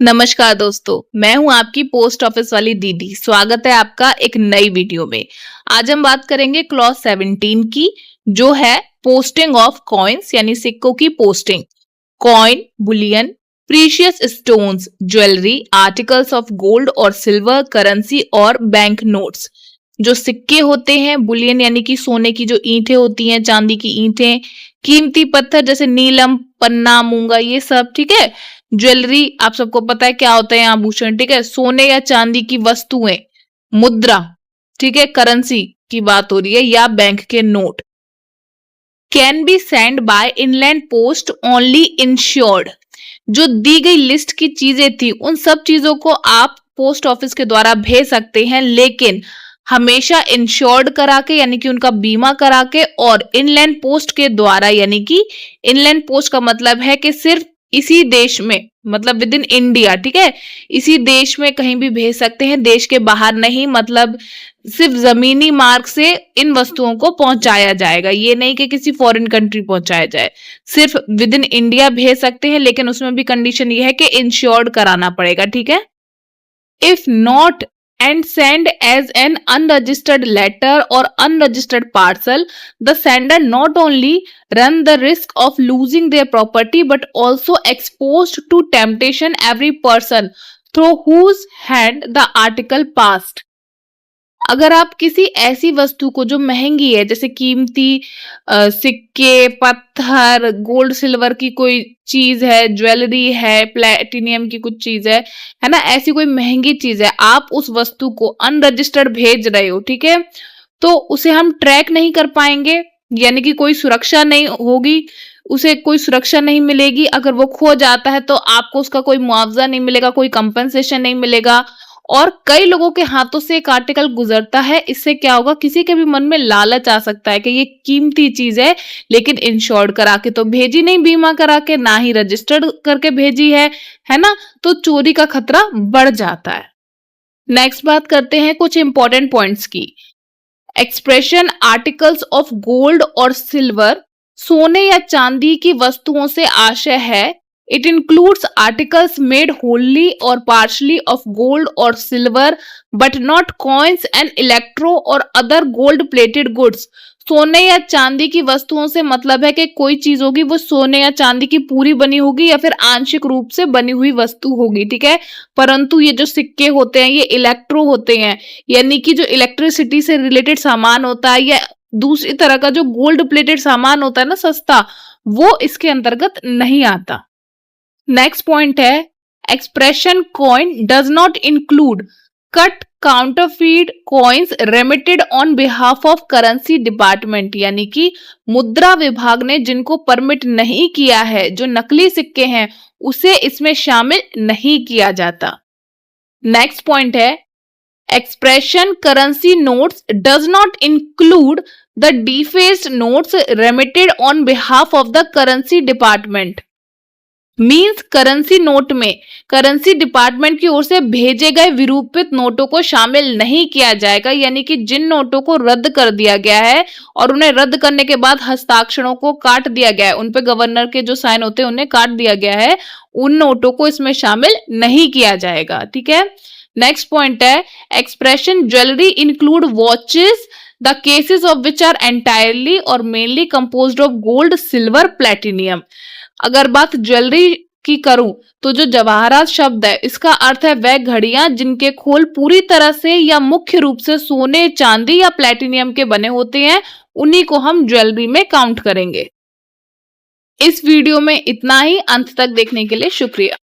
नमस्कार दोस्तों, मैं हूं आपकी पोस्ट ऑफिस वाली दीदी। स्वागत है आपका एक नई वीडियो में। आज हम बात करेंगे क्लॉज 17 की, जो है पोस्टिंग ऑफ कॉइन्स यानी सिक्कों की posting. Coin, Boolean, precious stones, jewellery, articles of gold और सिल्वर, करेंसी और बैंक नोट्स। जो सिक्के होते हैं, बुलियन यानी कि सोने की जो ईंटें होती हैं, चांदी की ईंटें, कीमती पत्थर जैसे नीलम, पन्ना, मूंगा, ये सब, ठीक है। ज्वेलरी, आप सबको पता है क्या होता है, आभूषण, ठीक है। सोने या चांदी की वस्तुएं, मुद्रा, ठीक है। करेंसी की बात हो रही है, या बैंक के note. Can be send by inland post only insured. जो दी गई लिस्ट की चीजें थी, उन सब चीजों को आप पोस्ट ऑफिस के द्वारा भेज सकते हैं, लेकिन हमेशा इंश्योर्ड करा के, यानी कि उनका बीमा करा के, और इनलैंड पोस्ट के द्वारा, यानी कि इनलैंड पोस्ट का मतलब है कि सिर्फ इसी देश में, मतलब विद इन इंडिया, ठीक है, इसी देश में कहीं भी भेज सकते हैं, देश के बाहर नहीं। मतलब सिर्फ जमीनी मार्ग से इन वस्तुओं को पहुंचाया जाएगा, ये नहीं कि किसी फॉरेन कंट्री पहुंचाया जाए। सिर्फ विद इन इंडिया भेज सकते हैं, लेकिन उसमें भी कंडीशन ये है कि इंश्योर्ड कराना पड़ेगा, ठीक है। If not and send as an unregistered letter or unregistered parcel, the sender not only run the risk of losing their property but also exposed to temptation every person through whose hand the article passed. अगर आप किसी ऐसी वस्तु को जो महंगी है, जैसे कीमती सिक्के, पत्थर, गोल्ड सिल्वर की कोई चीज है, ज्वेलरी है, प्लेटिनियम की कुछ चीज है ना, ऐसी कोई महंगी चीज है, आप उस वस्तु को अनरजिस्टर्ड भेज रहे हो, ठीक है, तो उसे हम ट्रैक नहीं कर पाएंगे, यानी कि कोई सुरक्षा नहीं होगी, उसे कोई सुरक्षा नहीं मिलेगी। अगर वो खो जाता है तो आपको उसका कोई मुआवजा नहीं मिलेगा, कोई कंपनसेशन नहीं मिलेगा। और कई लोगों के हाथों से एक आर्टिकल गुजरता है, इससे क्या होगा, किसी के भी मन में लालच आ सकता है कि ये कीमती चीज है, लेकिन इंश्योर्ड करा के तो भेजी नहीं, बीमा करा के, ना ही रजिस्टर्ड करके भेजी है ना, तो चोरी का खतरा बढ़ जाता है। नेक्स्ट बात करते हैं कुछ इंपॉर्टेंट पॉइंट्स की। एक्सप्रेशन आर्टिकल्स ऑफ गोल्ड और सिल्वर, सोने या चांदी की वस्तुओं से आशय है। It includes articles made wholly or partially of gold or silver, but not coins and electro or other gold-plated goods. सोने या चांदी की वस्तुओं से मतलब है कि कोई चीज होगी वो सोने या चांदी की पूरी बनी होगी या फिर आंशिक रूप से बनी हुई वस्तु होगी, ठीक है। परंतु ये जो सिक्के होते हैं, ये इलेक्ट्रो होते हैं, यानी कि जो इलेक्ट्रिसिटी से रिलेटेड सामान होता है, या दूसरी तरह का जो गोल्ड प्लेटेड सामान होता है ना, सस्ता, वो इसके अंतर्गत नहीं आता। नेक्स्ट पॉइंट है, expression coin does not include cut counterfeit coins remitted on behalf of currency department, यानी कि मुद्रा विभाग ने जिनको परमिट नहीं किया है, जो नकली सिक्के हैं, उसे इसमें शामिल नहीं किया जाता। नेक्स्ट पॉइंट है, expression currency notes does not include the डिफेस्ड notes remitted on behalf of the currency department. Means currency note में करेंसी डिपार्टमेंट की ओर से भेजे गए विरूपित नोटों को शामिल नहीं किया जाएगा, यानी कि जिन नोटों को रद्द कर दिया गया है और उन्हें रद्द करने के बाद हस्ताक्षरों को काट दिया गया है, उन पे गवर्नर के जो साइन होते हैं उन्हें काट दिया गया है, उन नोटों को इसमें शामिल नहीं किया जाएगा, ठीक है। नेक्स्ट पॉइंट है, expression jewellery include watches the cases of which are entirely or mainly composed of gold, silver, platinum. अगर बात ज्वेलरी की करूं तो जो जवाहरात शब्द है, इसका अर्थ है वह घड़ियां जिनके खोल पूरी तरह से या मुख्य रूप से सोने, चांदी या प्लेटिनियम के बने होते हैं, उन्हीं को हम ज्वेलरी में काउंट करेंगे। इस वीडियो में इतना ही। अंत तक देखने के लिए शुक्रिया।